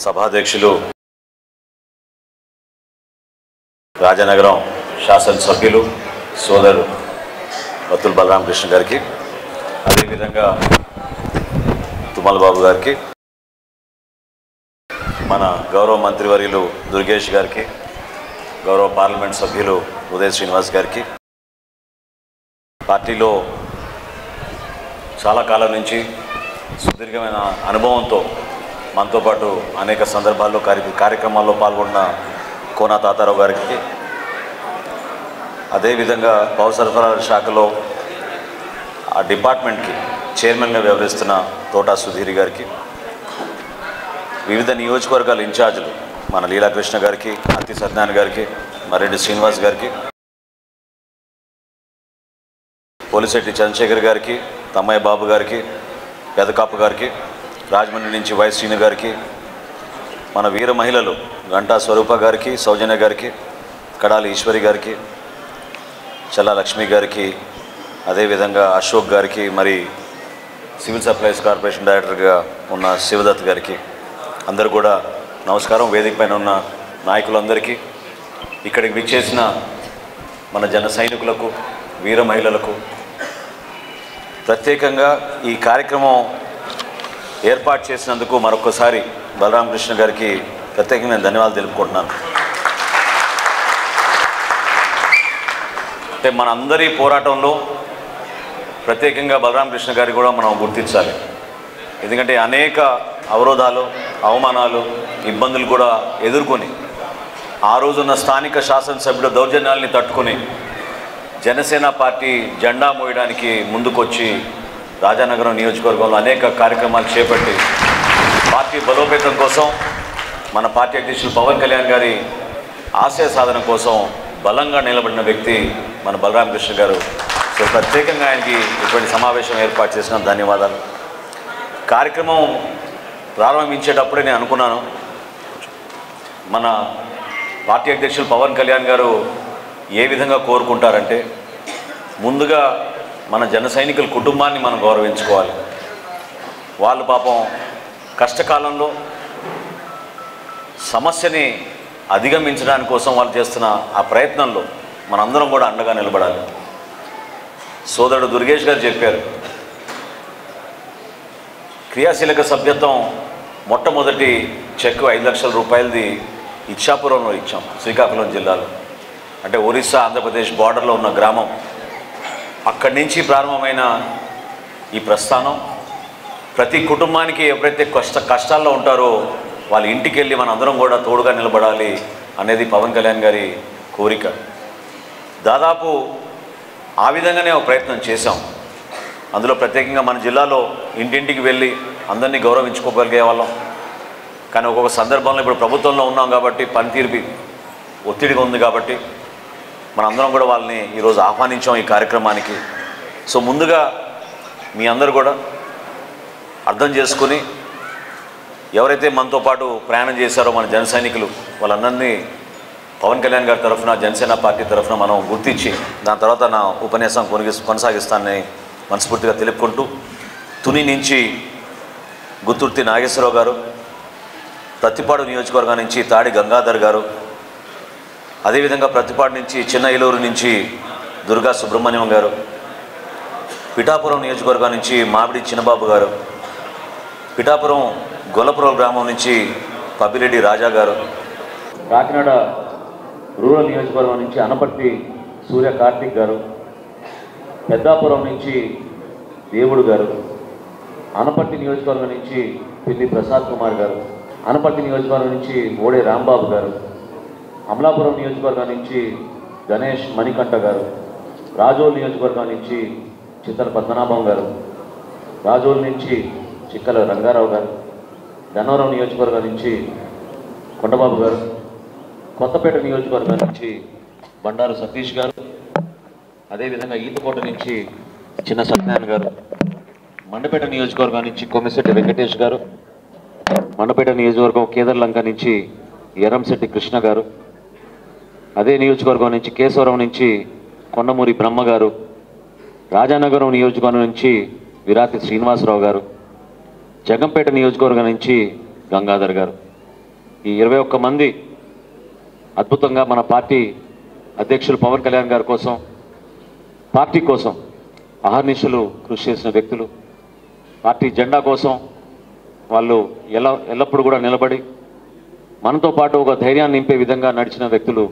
సభాధ్యక్షులు రాజనగరం శాసనసభ్యులు సోదరు వత్తుల బలరామకృష్ణ గారికి, అదేవిధంగా తుమ్మల బాబు గారికి, మన గౌరవ మంత్రివర్యులు దుర్గేష్ గారికి, గౌరవ పార్లమెంట్ సభ్యులు ఉదయ్ శ్రీనివాస్ గారికి, పార్టీలో చాలా కాలం నుంచి సుదీర్ఘమైన అనుభవంతో మనతో పాటు అనేక సందర్భాల్లో కార్యక్రమాల్లో పాల్గొన్న కోన తాతారావు గారికి, అదేవిధంగా పౌర సరఫరాల శాఖలో ఆ డిపార్ట్మెంట్కి చైర్మన్గా వ్యవహరిస్తున్న తోటా సుధీర్ గారికి, వివిధ నియోజకవర్గాల ఇన్ఛార్జీలు మన లీలాకృష్ణ గారికి, అత్తి సత్యనారాయణ గారికి, మరెడ్డి శ్రీనివాస్ గారికి, పోలిశెట్టి చంద్రశేఖర్ గారికి, తమ్మయ్య బాబు గారికి, పెదకాపు గారికి, రాజమండ్రి నుంచి వై శ్రీను గారికి, మన వీర మహిళలు గంటా స్వరూప గారికి, సౌజన్య గారికి, కడాలి ఈశ్వరి గారికి, చల్లా లక్ష్మి గారికి, అదేవిధంగా అశోక్ గారికి, మరి సివిల్ సప్లైస్ కార్పొరేషన్ డైరెక్టర్గా ఉన్న శివదత్ గారికి అందరూ కూడా నమస్కారం. వేదిక పైన ఉన్న నాయకులందరికీ, ఇక్కడికి విచ్చేసిన మన జన సైనికులకు, వీర మహిళలకు, ప్రత్యేకంగా ఈ కార్యక్రమం ఏర్పాటు చేసినందుకు మరొకసారి బలరామకృష్ణ గారికి ప్రత్యేకంగా నేను ధన్యవాదాలు తెలుపుకుంటున్నాను. అంటే మనందరి పోరాటంలో ప్రత్యేకంగా బలరామకృష్ణ గారికి కూడా మనం గుర్తించాలి. ఎందుకంటే అనేక అవరోధాలు, అవమానాలు, ఇబ్బందులు కూడా ఎదుర్కొని ఆ రోజున్న స్థానిక శాసనసభ్యుల దౌర్జన్యాల్ని తట్టుకొని జనసేన పార్టీ జెండా మోయడానికి ముందుకొచ్చి రాజానగరం నియోజకవర్గంలో అనేక కార్యక్రమాలు చేపట్టి పార్టీ బలోపేతం కోసం, మన పార్టీ అధ్యక్షులు పవన్ కళ్యాణ్ గారి ఆశయ సాధన కోసం బలంగా నిలబడిన వ్యక్తి మన బలరామకృష్ణ గారు. సో ప్రత్యేకంగా ఆయనకి ఇటువంటి సమావేశం ఏర్పాటు చేసిన ధన్యవాదాలు. కార్యక్రమం ప్రారంభించేటప్పుడే నేను అనుకున్నాను, మన పార్టీ అధ్యక్షులు పవన్ కళ్యాణ్ గారు ఏ విధంగా కోరుకుంటారంటే, ముందుగా మన జన సైనికుల కుటుంబాన్ని మనం గౌరవించుకోవాలి. వాళ్ళు పాపం కష్టకాలంలో సమస్యని అధిగమించడానికి కోసం వాళ్ళు చేస్తున్న ఆ ప్రయత్నంలో మనందరం కూడా అండగా నిలబడాలి. సోదరుడు దుర్గేష్ గారు చెప్పారు, క్రియాశీలక సభ్యత్వం మొట్టమొదటి చెక్ 5 లక్షల రూపాయలది ఇచ్చాపురంలో ఇచ్చాం, శ్రీకాకుళం జిల్లాలో. అంటే ఒరిస్సా ఆంధ్రప్రదేశ్ బార్డర్లో ఉన్న గ్రామం. అక్కడి నుంచి ప్రారంభమైన ఈ ప్రస్థానం ప్రతి కుటుంబానికి ఎవరైతే కష్టాల్లో ఉంటారో వాళ్ళ ఇంటికి వెళ్ళి మన అందరం కూడా తోడుగా నిలబడాలి అనేది పవన్ కళ్యాణ్ గారి కోరిక. దాదాపు ఆ విధంగానే ఒక ప్రయత్నం చేశాం. అందులో ప్రత్యేకంగా మన జిల్లాలో ఇంటింటికి వెళ్ళి అందరినీ గౌరవించుకోగలిగే వాళ్ళం. కానీ ఒక్కొక్క సందర్భంలో ఇప్పుడు ప్రభుత్వంలో ఉన్నాం కాబట్టి, పనితీరు ఒత్తిడిగా ఉంది కాబట్టి మనందరం కూడా వాళ్ళని ఈరోజు ఆహ్వానించాం ఈ కార్యక్రమానికి. సో ముందుగా మీ అందరూ కూడా అర్థం చేసుకుని, ఎవరైతే మనతో పాటు ప్రయాణం చేశారో మన జన సైనికులు, వాళ్ళందరినీ పవన్ కళ్యాణ్ గారి తరఫున, జనసేన పార్టీ తరఫున మనం గుర్తించి దాని తర్వాత నా ఉపన్యాసం కొనసాగిస్తానని మనస్ఫూర్తిగా తెలుపుకుంటూ, తుని నుంచి గుత్తుర్తి నాగేశ్వరరావు గారు, ప్రతిపాడు నియోజకవర్గం నుంచి తాడి గంగాధర్ గారు, అదేవిధంగా ప్రతిపాడు నుంచి చిన్న ఏలూరు నుంచి దుర్గా సుబ్రహ్మణ్యం గారు, పిఠాపురం నియోజకవర్గం నుంచి మామిడి చిన్నబాబు గారు, పిఠాపురం గొల్లపురం గ్రామం నుంచి పబ్బిరెడ్డి రాజా గారు, కాకినాడ రూరల్ నియోజకవర్గం నుంచి అనపర్తి సూర్య కార్తిక్ గారు, పెద్దాపురం నుంచి దేవుడు గారు, అనపర్తి నియోజకవర్గం నుంచి పిల్లి ప్రసాద్ కుమార్ గారు, అనపర్తి నియోజకవర్గం నుంచి ఓడే రాంబాబు గారు, అమలాపురం నియోజకవర్గం నుంచి గణేష్ మణికంఠ గారు, రాజోల్ నియోజకవర్గం నుంచి చిత్తల పద్మనాభం గారు, రాజోల్ నుంచి చిక్కల రంగారావు గారు, గన్నవరం నియోజకవర్గం నుంచి కొండబాబు గారు, కొత్తపేట నియోజకవర్గం నుంచి బండారు సతీష్ గారు, అదేవిధంగా ఈతకోట నుంచి చిన్న సత్యనారాయణ గారు, మండపేట నియోజకవర్గం నుంచి కొమ్మిశెట్టి వెంకటేష్ గారు, మండపేట నియోజకవర్గం కేదర్లంక నుంచి ఎర్రంశెట్టి కృష్ణ గారు, అదే నియోజకవర్గం నుంచి కేశవరం నుంచి కొండమూరి బ్రహ్మ గారు, రాజానగరం నియోజకవర్గం నుంచి విరాతి శ్రీనివాసరావు గారు, జగంపేట నియోజకవర్గం నుంచి గంగాధర్ గారు. ఈ 21 మంది అద్భుతంగా మన పార్టీ అధ్యక్షులు పవన్ కళ్యాణ్ గారి కోసం, పార్టీ కోసం అహర్నిశలు కృషి చేసిన వ్యక్తులు, పార్టీ జెండా కోసం వాళ్ళు ఎల్లప్పుడూ కూడా నిలబడి మనతో పాటు ఒక ధైర్యాన్ని నింపే విధంగా నడిచిన వ్యక్తులు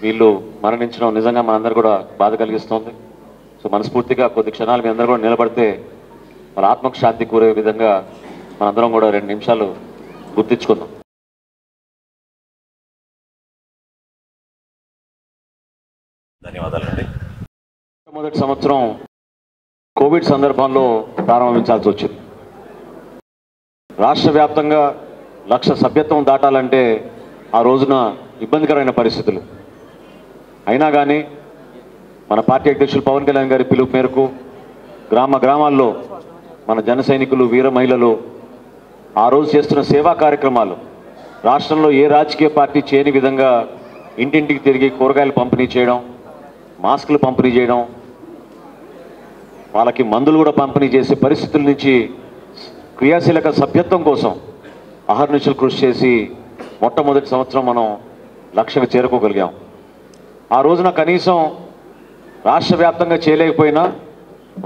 వీళ్ళు మరణించడం నిజంగా మనందరూ కూడా బాధ కలిగిస్తోంది. సో మనస్ఫూర్తిగా కొద్ది క్షణాలు మీ అందరూ కూడా నిలబడితే మన ఆత్మకు శాంతి కూరే విధంగా మనందరం కూడా 2 నిమిషాలు గుర్తించుకుందాం. ధన్యవాదాలండి. మొదటి సంవత్సరం కోవిడ్ సందర్భంలో ప్రారంభించాల్సి వచ్చింది. రాష్ట్ర వ్యాప్తంగా 1,00,000 సభ్యత్వం దాటాలంటే ఆ రోజున ఇబ్బందికరమైన పరిస్థితులు. అయినా కానీ మన పార్టీ అధ్యక్షులు పవన్ కళ్యాణ్ గారి పిలుపు మేరకు గ్రామాల్లో మన జన సైనికులు, వీర మహిళలు ఆ రోజు చేస్తున్న సేవా కార్యక్రమాలు రాష్ట్రంలో ఏ రాజకీయ పార్టీ చేయని విధంగా ఇంటింటికి తిరిగి కూరగాయలు పంపిణీ చేయడం, మాస్కులు పంపిణీ చేయడం, వాళ్ళకి మందులు కూడా పంపిణీ చేసే పరిస్థితుల నుంచి క్రియాశీలక సభ్యత్వం కోసం అహర్నిశలు కృషి చేసి మొట్టమొదటి సంవత్సరం మనం లక్ష్యంగా చేరుకోగలిగాం. ఆ రోజున కనీసం రాష్ట్ర వ్యాప్తంగా చేయలేకపోయినా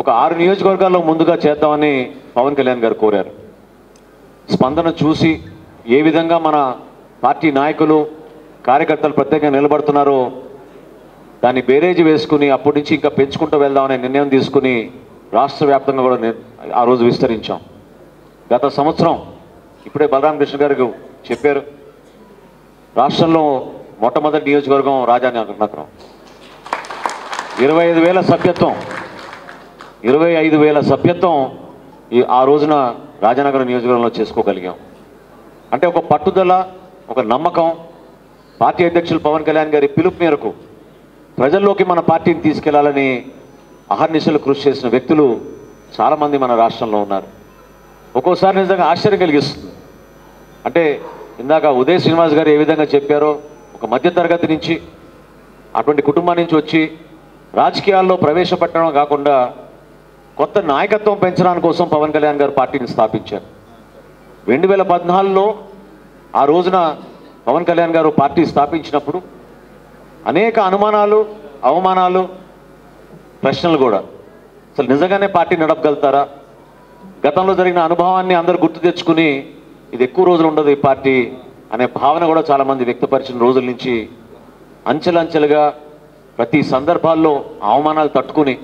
ఒక 6 నియోజకవర్గాల్లో ముందుగా చేద్దామని పవన్ కళ్యాణ్ గారు కోరారు. స్పందన చూసి ఏ విధంగా మన పార్టీ నాయకులు, కార్యకర్తలు ప్రత్యేకంగా నిలబడుతున్నారో దాన్ని బేరేజ్ వేసుకుని అప్పటి నుంచి ఇంకా పెంచుకుంటూ వెళ్దామనే నిర్ణయం తీసుకుని రాష్ట్ర వ్యాప్తంగా కూడా ఆ రోజు విస్తరించాం. గత సంవత్సరం ఇప్పుడే బలరామ కృష్ణ గారు చెప్పారు, రాష్ట్రంలో మొట్టమొదటి నియోజకవర్గం రాజానగరం. 25,000 సభ్యత్వం 25,000 సభ్యత్వం ఆ రోజున రాజానగరం నియోజకవర్గంలో చేసుకోగలిగాం. అంటే ఒక పట్టుదల, ఒక నమ్మకం, పార్టీ అధ్యక్షులు పవన్ కళ్యాణ్ గారి పిలుపు మేరకు ప్రజల్లోకి మన పార్టీని తీసుకెళ్లాలని అహర్నిశలు కృషి చేసిన వ్యక్తులు చాలామంది మన రాష్ట్రంలో ఉన్నారు. ఒక్కోసారి నిజంగా ఆశ్చర్యం కలిగిస్తుంది. అంటే ఇందాక ఉదయ్ శ్రీనివాస్ గారు ఏ విధంగా చెప్పారో, ఒక మధ్యతరగతి నుంచి అటువంటి కుటుంబం నుంచి వచ్చి రాజకీయాల్లో ప్రవేశపెట్టడం కాకుండా కొత్త నాయకత్వం పెంచడానికి కోసం పవన్ కళ్యాణ్ గారు పార్టీని స్థాపించారు. 2014లో ఆ రోజున పవన్ కళ్యాణ్ గారు పార్టీ స్థాపించినప్పుడు అనేక అనుమానాలు, అవమానాలు, ప్రశ్నలు కూడా. అసలు నిజంగానే పార్టీ నడపగలుగుతారా? గతంలో జరిగిన అనుభవాన్ని అందరూ గుర్తు తెచ్చుకుని ఇది ఎక్కువ రోజులు ఉండదు ఈ పార్టీ అనే భావన కూడా చాలామంది వ్యక్తపరిచిన రోజుల నుంచి అంచెలంచెలుగా ప్రతి సందర్భాల్లో అవమానాలు తట్టుకుని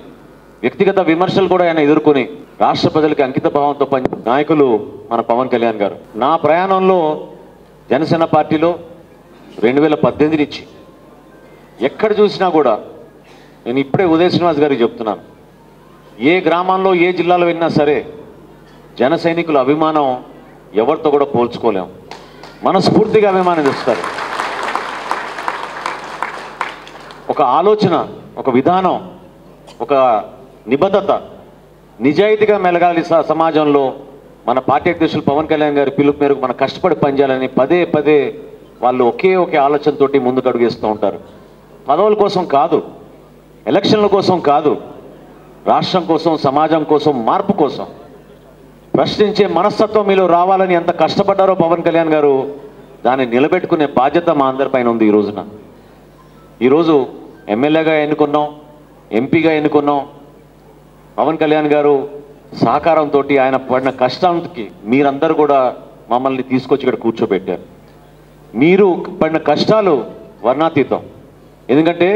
వ్యక్తిగత విమర్శలు కూడా ఆయన ఎదుర్కొని రాష్ట్ర ప్రజలకి అంకిత భావంతో పని నాయకులు మన పవన్ కళ్యాణ్ గారు. నా ప్రయాణంలో జనసేన పార్టీలో 2018 నుంచి ఎక్కడ చూసినా కూడా నేను ఇప్పుడే ఉదయ్ శ్రీనివాస్ గారికి చెప్తున్నాను, ఏ గ్రామంలో ఏ జిల్లాలో వెళ్ళినా సరే జన సైనికుల అభిమానం ఎవరితో కూడా పోల్చుకోలేం. మనస్ఫూర్తిగా అభిమానం ఇస్తారు. ఒక ఆలోచన, ఒక విధానం, ఒక నిబద్ధత, నిజాయితీగా మెలగాలి సమాజంలో. మన పార్టీ అధ్యక్షులు పవన్ కళ్యాణ్ గారి పిలుపు మేరకు మనం కష్టపడి పనిచేయాలని పదే వాళ్ళు ఒకే ఆలోచనతోటి ముందుకు అడుగేస్తూ ఉంటారు. పదవుల కోసం కాదు, ఎలక్షన్ల కోసం కాదు, రాష్ట్రం కోసం, సమాజం కోసం, మార్పు కోసం ప్రశ్నించే మనస్తత్వం మీలో రావాలని ఎంత కష్టపడ్డారో పవన్ కళ్యాణ్ గారు దాన్ని నిలబెట్టుకునే బాధ్యత మా అందరిపైన ఉంది. ఈ రోజున ఈరోజు ఎమ్మెల్యేగా ఎన్నుకున్నాం, ఎంపీగా ఎన్నుకున్నాం. పవన్ కళ్యాణ్ గారు సహకారంతో ఆయన పడిన కష్టానికి మీరందరూ కూడా మమ్మల్ని తీసుకొచ్చి ఇక్కడ కూర్చోబెట్టారు. మీరు పడిన కష్టాలు వర్ణాతీతం. ఎందుకంటే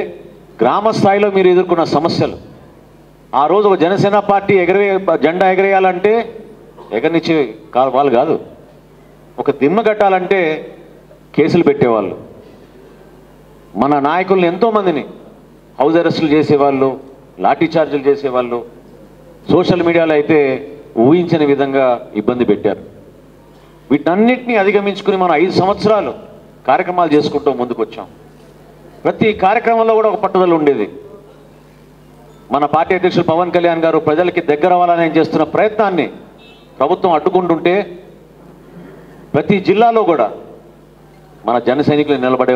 గ్రామ స్థాయిలో మీరు ఎదుర్కొన్న సమస్యలు, ఆ రోజు ఒక జనసేన పార్టీ జెండా ఎగరేయాలంటే ఎగరనిచ్చే వాళ్ళు కాదు, ఒక దిమ్మ కట్టాలంటే కేసులు పెట్టేవాళ్ళు. మన నాయకులను ఎంతోమందిని హౌస్ అరెస్టులు చేసేవాళ్ళు, లాఠీ చార్జీలు చేసేవాళ్ళు. సోషల్ మీడియాలో అయితే ఊహించని విధంగా ఇబ్బంది పెట్టారు. వీటన్నిటినీ అధిగమించుకుని మనం 5 సంవత్సరాలు కార్యక్రమాలు చేసుకుంటూ ముందుకు వచ్చాం. ప్రతి కార్యక్రమంలో కూడా ఒక పట్టుదల ఉండేది. మన పార్టీ అధ్యక్షులు పవన్ కళ్యాణ్ గారు ప్రజలకి దగ్గర అవ్వాలని చేస్తున్న ప్రయత్నాన్ని ప్రభుత్వం అడ్డుకుంటుంటే ప్రతి జిల్లాలో కూడా మన జన సైనికులు నిలబడే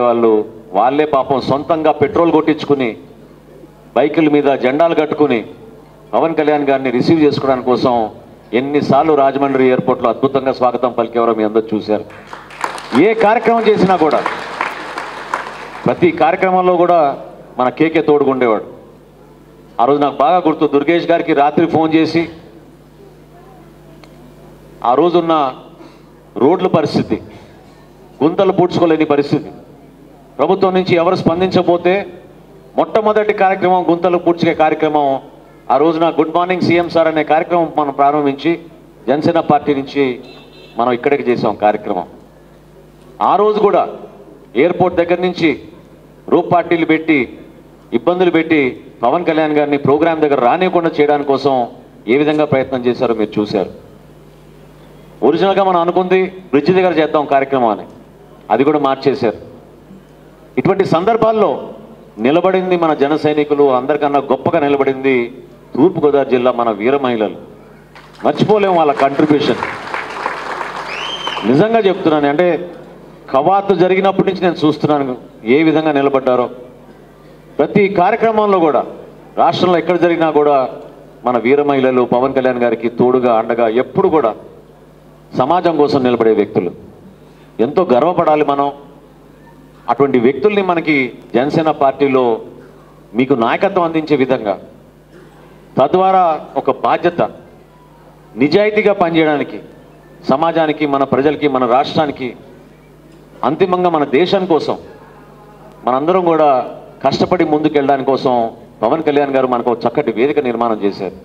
వాళ్ళే పాపం సొంతంగా పెట్రోల్ కొట్టించుకుని బైకుల మీద జెండాలు కట్టుకుని పవన్ కళ్యాణ్ గారిని రిసీవ్ చేసుకోవడానికి కోసం ఎన్నిసార్లు రాజమండ్రి ఎయిర్పోర్ట్లో అద్భుతంగా స్వాగతం పలికేవారో మీ అందరూ చూశారు. ఏ కార్యక్రమం చేసినా కూడా ప్రతి కార్యక్రమంలో కూడా మన కేకే తోడుగుండేవాడు. ఆ రోజు నాకు బాగా గుర్తు, దుర్గేష్ గారికి రాత్రి ఫోన్ చేసి ఆ రోజున్న రోడ్ల పరిస్థితి, గుంతలు పూడ్చుకోలేని పరిస్థితి, ప్రభుత్వం నుంచి ఎవరు స్పందించకపోతే మొట్టమొదటి కార్యక్రమం గుంతలు పూడ్చుకే కార్యక్రమం ఆ రోజున గుడ్ మార్నింగ్ సీఎం సార్ అనే కార్యక్రమం మనం ప్రారంభించి జనసేన పార్టీ నుంచి మనం ఇక్కడికి చేసాం కార్యక్రమం. ఆ రోజు కూడా ఎయిర్పోర్ట్ దగ్గర నుంచి రూప్ పార్టీలు పెట్టి ఇబ్బందులు పెట్టి పవన్ కళ్యాణ్ గారిని ప్రోగ్రాం దగ్గర రానివ్వకుండా చేయడానికి కోసం ఏ విధంగా ప్రయత్నం చేశారో మీరు చూశారు. ఒరిజినల్గా మనం అనుకుంది బ్రిడ్జ్ దగ్గర చేద్దాం కార్యక్రమాన్ని, అది కూడా మార్చేశారు. ఇటువంటి సందర్భాల్లో నిలబడింది మన జన సైనికులు, అందరికన్నా గొప్పగా నిలబడింది తూర్పుగోదావరి జిల్లా మన వీర మహిళలు. మర్చిపోలేము వాళ్ళ కంట్రిబ్యూషన్. నిజంగా చెప్తున్నాను, అంటే కవాతు జరిగినప్పటి నుంచి నేను చూస్తున్నాను ఏ విధంగా నిలబడ్డారో. ప్రతి కార్యక్రమంలో కూడా రాష్ట్రంలో ఎక్కడ జరిగినా కూడా మన వీర మహిళలు పవన్ కళ్యాణ్ గారికి తోడుగా అండగా ఎప్పుడు కూడా సమాజం కోసం నిలబడే వ్యక్తులు. ఎంతో గర్వపడాలి మనం. అటువంటి వ్యక్తుల్ని మనకి జనసేన పార్టీలో మీకు నాయకత్వం అందించే విధంగా, తద్వారా ఒక బాధ్యత, నిజాయితీగా పనిచేయడానికి సమాజానికి, మన ప్రజలకి, మన రాష్ట్రానికి, అంతిమంగా మన దేశం కోసం మనందరం కూడా కష్టపడి ముందుకెళ్ళడానికి కోసం పవన్ కళ్యాణ్ గారు మనకు చక్కటి వేదిక నిర్మాణం చేశారు.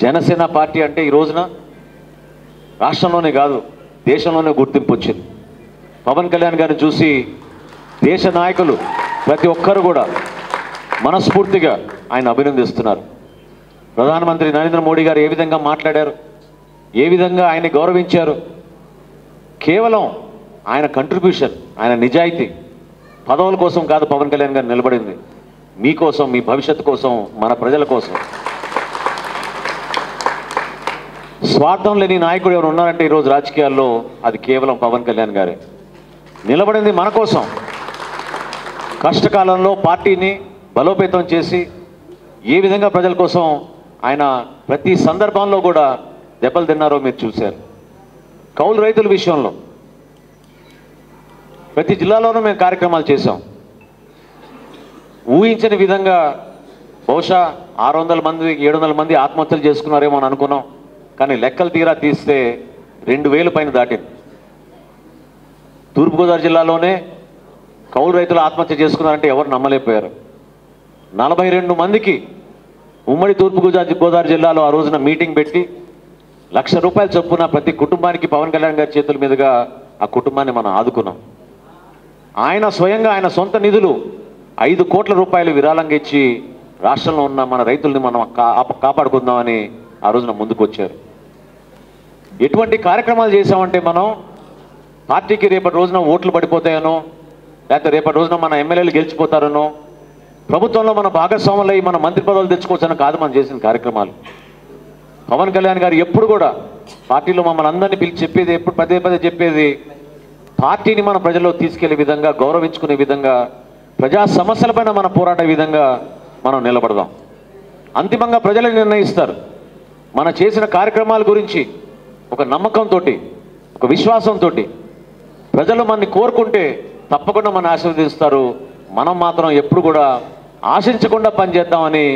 జనసేన పార్టీ అంటే ఈ రోజున రాష్ట్రంలోనే కాదు దేశంలోనే గుర్తింపు వచ్చింది. పవన్ కళ్యాణ్ గారిని చూసి దేశ నాయకులు ప్రతి ఒక్కరు కూడా మనస్ఫూర్తిగా ఆయన అభినందిస్తున్నారు. ప్రధానమంత్రి నరేంద్ర మోడీ గారు ఏ విధంగా మాట్లాడారు, ఏ విధంగా ఆయన్ని గౌరవించారు. కేవలం ఆయన కంట్రిబ్యూషన్, ఆయన నిజాయితీ, పదవుల కోసం కాదు పవన్ కళ్యాణ్ గారు నిలబడింది. మీకోసం, మీ భవిష్యత్తు కోసం, మన ప్రజల కోసం. స్వార్థం లేని నాయకుడు ఎవరు ఉన్నారంటే ఈరోజు రాజకీయాల్లో అది కేవలం పవన్ కళ్యాణ్ గారే. నిలబడింది మన కోసం. కష్టకాలంలో పార్టీని బలోపేతం చేసి ఏ విధంగా ప్రజల కోసం ఆయన ప్రతి సందర్భంలో కూడా దెబ్బలు తిన్నారో మీరు చూశారు. కౌలు రైతుల విషయంలో ప్రతి జిల్లాలోనూ మేము కార్యక్రమాలు చేశాం. ఊహించని విధంగా బహుశా 600 మంది 700 మంది ఆత్మహత్యలు చేసుకున్నారేమో అని అనుకున్నాం. కానీ లెక్కలు తీరా తీస్తే 2000 పైన దాటింది. తూర్పుగోదావరి జిల్లాలోనే కౌలు రైతులు ఆత్మహత్య చేసుకున్నారంటే ఎవరు నమ్మలేకపోయారు. 42 మందికి ఉమ్మడి తూర్పుగోదావరి జిల్లాలో ఆ రోజున మీటింగ్ పెట్టి ₹1,00,000 చొప్పున ప్రతి కుటుంబానికి పవన్ కళ్యాణ్ గారి చేతుల మీదుగా ఆ కుటుంబాన్ని మనం ఆదుకున్నాం. ఆయన స్వయంగా ఆయన సొంత నిధులు ₹5 కోట్ల విరాళంగా ఇచ్చి రాష్ట్రంలో ఉన్న మన రైతుల్ని మనం కాపాడుకుందామని ఆ రోజున ముందుకు వచ్చారు. ఎటువంటి కార్యక్రమాలు చేశామంటే మనం పార్టీకి రేపటి రోజున ఓట్లు పడిపోతాయనో, లేకపోతే రేపటి రోజున మన ఎమ్మెల్యేలు గెలిచిపోతారనో, ప్రభుత్వంలో మన భాగస్వాములై మన మంత్రి పదవులు తెచ్చుకోవచ్చని కాదు మనం చేసిన కార్యక్రమాలు. పవన్ కళ్యాణ్ గారు ఎప్పుడు కూడా పార్టీలో మమ్మల్ని అందరినీ పిలిచి చెప్పేది, ఎప్పుడు పదే పదే చెప్పేది, పార్టీని మన ప్రజల్లో తీసుకెళ్లే విధంగా, గౌరవించుకునే విధంగా, ప్రజా సమస్యలపైన మన పోరాడే విధంగా మనం నిలబడదాం. అంతిమంగా ప్రజలే నిర్ణయిస్తారు. మన చేసిన కార్యక్రమాల గురించి ఒక నమ్మకంతో, ఒక విశ్వాసంతో ప్రజలు మనని కోరుకుంటే తప్పకుండా మన ఆశీర్వదిస్తారు. మనం మాత్రం ఎప్పుడు కూడా ఆశించకుండా పనిచేద్దామని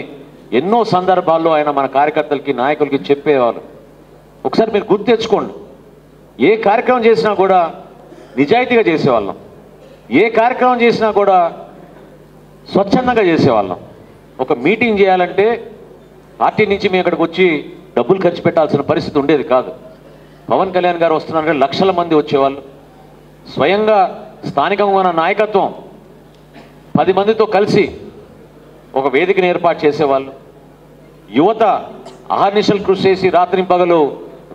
ఎన్నో సందర్భాల్లో ఆయన మన కార్యకర్తలకి, నాయకులకి చెప్పేవారు. ఒకసారి మీరు గుర్తు తెచ్చుకోండి. ఏ కార్యక్రమం చేసినా కూడా నిజాయితీగా చేసేవాళ్ళం. ఏ కార్యక్రమం చేసినా కూడా స్వచ్ఛందంగా చేసేవాళ్ళం. ఒక మీటింగ్ చేయాలంటే పార్టీ నుంచి మేము ఇక్కడికి వచ్చి డబ్బులు ఖర్చు పెట్టాల్సిన పరిస్థితి ఉండేది కాదు. పవన్ కళ్యాణ్ గారు వస్తున్నారంటే లక్షల మంది వచ్చేవాళ్ళు. స్వయంగా స్థానికంగా ఉన్న నాయకత్వం 10 మందితో కలిసి ఒక వేదికను ఏర్పాటు చేసేవాళ్ళు. యువత అహర్నిశలు కృషి చేసి రాత్రి పగలు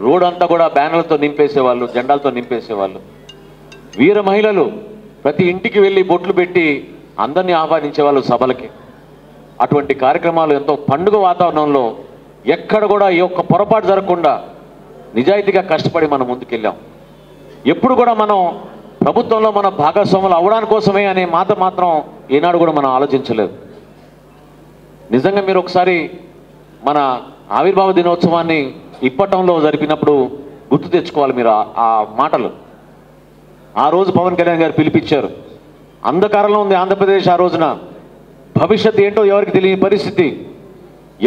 రోడ్ అంతా కూడా బ్యానర్లతో నింపేసేవాళ్ళు, జెండాలతో నింపేసేవాళ్ళు. వీర మహిళలు ప్రతి ఇంటికి వెళ్ళి బొట్లు పెట్టి అందరినీ ఆహ్వానించేవాళ్ళు సభలకి. అటువంటి కార్యక్రమాలు ఎంతో పండుగ వాతావరణంలో ఎక్కడ కూడా ఈ ఒక్క పొరపాటు జరగకుండా నిజాయితీగా కష్టపడి మనం ముందుకెళ్ళాం. ఎప్పుడు కూడా మనం ప్రభుత్వంలో మన భాగస్వాములు అవడానికి కోసమే అనే మాట మాత్రం ఏనాడు కూడా మనం ఆలోచించలేదు. నిజంగా మీరు ఒకసారి మన ఆవిర్భావ దినోత్సవాన్ని ఇప్పటంలో జరిపినప్పుడు గుర్తు తెచ్చుకోవాలి మీరు ఆ మాటలు. ఆ రోజు పవన్ కళ్యాణ్ గారు పిలిపించారు. అంధకారంలో ఉంది ఆంధ్రప్రదేశ్ ఆ రోజున. భవిష్యత్తు ఏంటో ఎవరికి తెలియని పరిస్థితి,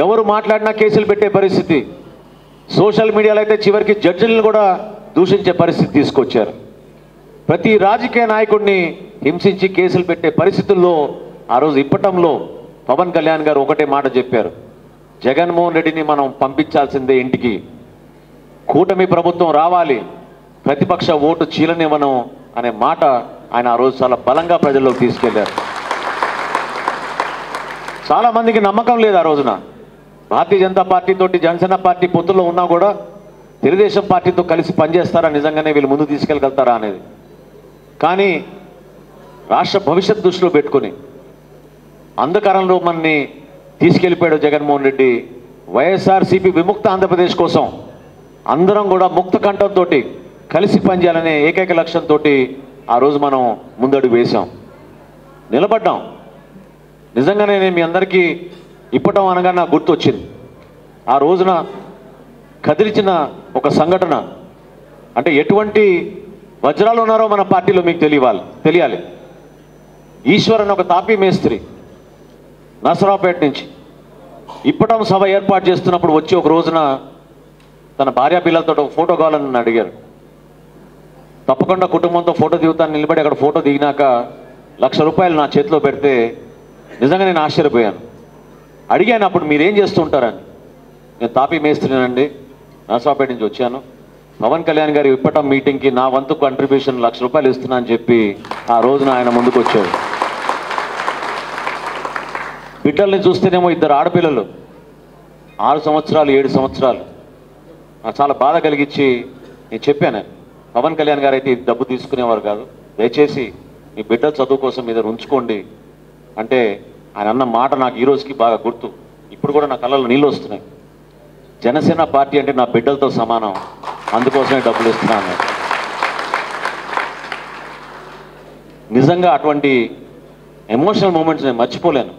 ఎవరు మాట్లాడినా కేసులు పెట్టే పరిస్థితి, సోషల్ మీడియాలో అయితే చివరికి జడ్జిలను కూడా దూషించే పరిస్థితి తీసుకొచ్చారు. ప్రతి రాజకీయ నాయకుడిని హింసించి కేసులు పెట్టే పరిస్థితుల్లో ఆ రోజు ఇప్పటంలో పవన్ కళ్యాణ్ గారు ఒకటే మాట చెప్పారు, జగన్మోహన్ రెడ్డిని మనం పంపించాల్సిందే ఇంటికి, కూటమి ప్రభుత్వం రావాలి, ప్రతిపక్ష ఓటు చీలనివ్వను అనే మాట ఆయన ఆ రోజు చాలా బలంగా ప్రజల్లోకి తీసుకెళ్లారు. చాలామందికి నమ్మకం లేదు ఆ రోజున. భారతీయ జనతా పార్టీ తోటి జనసేన పార్టీ పొత్తుల్లో ఉన్నా కూడా తెలుగుదేశం పార్టీతో కలిసి పనిచేస్తారా, నిజంగానే వీళ్ళు ముందు తీసుకెళ్ళగలుగుతారా అనేది. కానీ రాష్ట్ర భవిష్యత్ దృష్టిలో పెట్టుకుని అంధకారంలో మనని తీసుకెళ్ళిపోయాడు జగన్మోహన్ రెడ్డి. వైఎస్ఆర్సీపీ విముక్త ఆంధ్రప్రదేశ్ కోసం అందరం కూడా ముక్త కంఠంతో కలిసి పనిచేయాలనే ఏకైక లక్ష్యంతో ఆ రోజు మనం ముందడుగు వేశాం, నిలబడ్డాం. నిజంగానే నేను మీ అందరికీ ఇప్పటం అనగా నాకు గుర్తొచ్చింది. ఆ రోజున కదిలించిన ఒక సంఘటన, అంటే ఎటువంటి వజ్రాలు ఉన్నారో మన పార్టీలో మీకు తెలియాలి. ఈశ్వరన్ ఒక తాపీ మేస్త్రి నరసరావుపేట నుంచి ఇప్పటం సభ ఏర్పాటు చేస్తున్నప్పుడు వచ్చి ఒక రోజున తన భార్య పిల్లలతో ఒక ఫోటో కావాలని నన్ను అడిగారు. తప్పకుండా కుటుంబంతో ఫోటో దిగుతాను నిలబడి అక్కడ ఫోటో దిగినాక ₹1,00,000 నా చేతిలో పెడితే నిజంగా నేను ఆశ్చర్యపోయాను. అడిగాను అప్పుడు మీరేం చేస్తుంటారని. నేను తాపీ మేస్త్రినండి, నరసరావుపేట నుంచి వచ్చాను, పవన్ కళ్యాణ్ గారి ఇప్పటం మీటింగ్కి నా వంతు కంట్రిబ్యూషన్ ₹1,00,000 ఇస్తున్నా అని చెప్పి ఆ రోజున ఆయన ముందుకు వచ్చాడు. బిడ్డల్ని చూస్తేనేమో 2 ఆడపిల్లలు, 6 సంవత్సరాలు 7 సంవత్సరాలు. నాకు చాలా బాధ కలిగించి నేను చెప్పాను, పవన్ కళ్యాణ్ గారు అయితే డబ్బు తీసుకునేవారు కాదు, దయచేసి మీ బిడ్డల చదువు కోసం మీద ఉంచుకోండి అంటే ఆయన అన్న మాట నాకు ఈ రోజుకి బాగా గుర్తు. ఇప్పుడు కూడా నా కళ్ళలో నీళ్ళు వస్తున్నాయి. జనసేన పార్టీ అంటే నా బిడ్డలతో సమానం, అందుకోసమే డబ్బులు ఇస్తున్నాను. నిజంగా అటువంటి ఎమోషనల్ మూమెంట్స్ నేను మర్చిపోలేను.